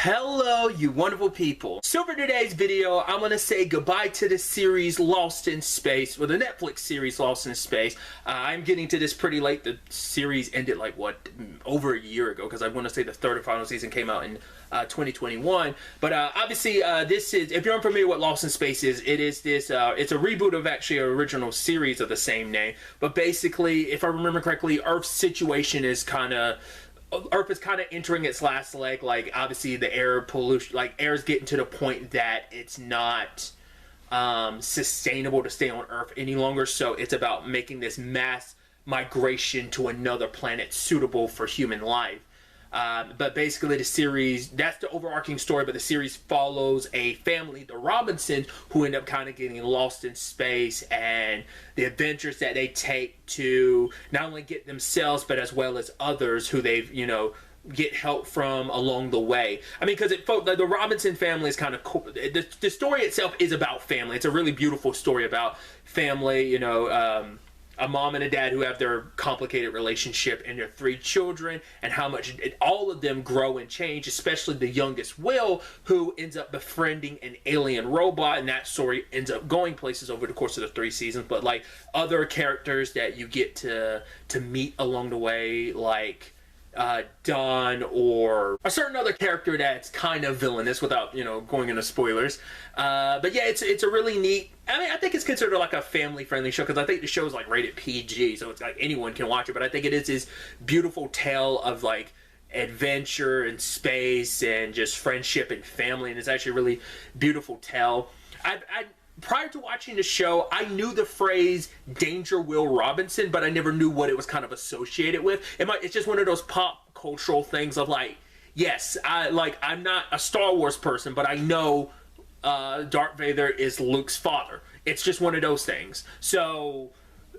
Hello, you wonderful people. So for today's video, I'm going to say goodbye to the series Lost in Space, or the Netflix series Lost in Space. I'm getting to this pretty late. The series ended like, what, over a year ago, because I want to say the third and final season came out in 2021. But obviously, this is, if you're unfamiliar with Lost in Space is, it's a reboot of actually an original series of the same name. But basically, if I remember correctly, Earth's situation is kind of, Earth is kind of entering its last leg. Like, obviously the air pollution, like air is getting to the point that it's not sustainable to stay on Earth any longer. So it's about making this mass migration to another planet suitable for human life. But basically the series, that's the overarching story, but the series follows a family, the Robinsons, who end up kind of getting lost in space, and the adventures that they take to not only get themselves, but as well as others who they've, you know, get help from along the way. I mean, because the Robinson family is kind of cool. The story itself is about family. It's a really beautiful story about family, you know, a mom and a dad who have their complicated relationship and their 3 children, and how much all of them grow and change, especially the youngest, Will, who ends up befriending an alien robot, and that story ends up going places over the course of the 3 seasons. But like other characters that you get to meet along the way, like Don, or a certain other character that's kind of villainous, without, you know, going into spoilers. But yeah, it's a really neat, I mean, I think it's considered like a family-friendly show, because I think the show is like rated PG, so it's like anyone can watch it. But I think it is this beautiful tale of like adventure and space and just friendship and family, and it's actually a really beautiful tale. Prior to watching the show, I knew the phrase Danger Will Robinson, but I never knew what it was kind of associated with. It's just one of those pop cultural things of like, yes, I'm not a Star Wars person, but I know Darth Vader is Luke's father. It's just one of those things. So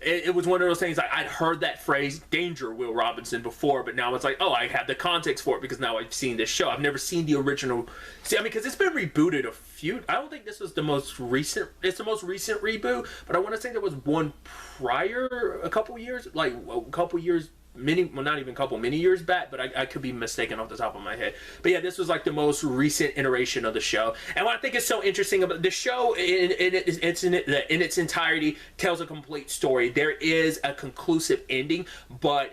it was one of those things, I'd heard that phrase, Danger Will Robinson, before, but now it's like, oh, I have the context for it because now I've seen this show. I've never seen the original. See, I mean, because it's been rebooted a few, I don't think this was the most recent, it's the most recent reboot, but I want to say there was one prior, a couple years, like a couple years, well, not even a couple, many years back, but I could be mistaken off the top of my head. But yeah, this was like the most recent iteration of the show. And what I think is so interesting about the show, in its entirety, tells a complete story. There is a conclusive ending, but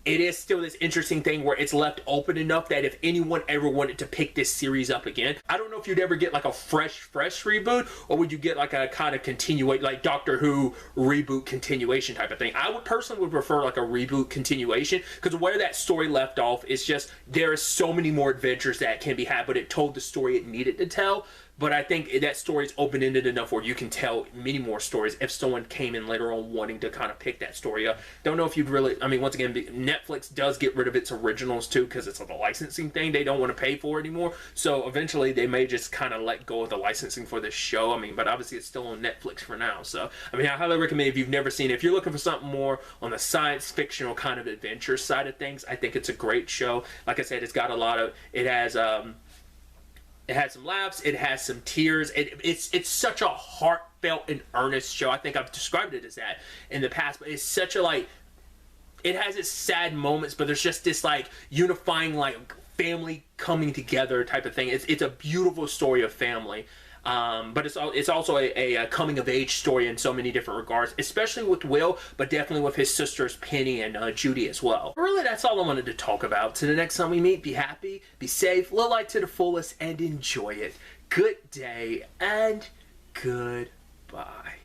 it is still this interesting thing where it's left open enough that if anyone ever wanted to pick this series up again, I don't know if you'd ever get like a fresh reboot, or would you get like a kind of continuate, like Doctor Who reboot continuation type of thing. I would personally prefer like a reboot continuation, because where that story left off is just, there are so many more adventures that can be had, but it told the story it needed to tell. But I think that story is open-ended enough where you can tell many more stories if someone came in later on wanting to kind of pick that story up. Don't know if you'd really, I mean, once again, Netflix does get rid of its originals too, because it's like a licensing thing they don't want to pay for anymore. So eventually they may just kind of let go of the licensing for this show. I mean, but obviously it's still on Netflix for now. So, I mean, I highly recommend, if you've never seen it, if you're looking for something more on the science fictional kind of adventure side of things, I think it's a great show. Like I said, it's got a lot of, it has some laughs, it has some tears. It's such a heartfelt and earnest show. I think I've described it as that in the past, but it's such a, like, it has its sad moments, but there's just this like unifying, like, family coming together type of thing. It's a beautiful story of family. But it's also a coming of age story in so many different regards, especially with Will, but definitely with his sisters Penny and Judy as well. Really, that's all I wanted to talk about. Till the next time we meet, be happy, be safe, live life to the fullest, and enjoy it. Good day and goodbye.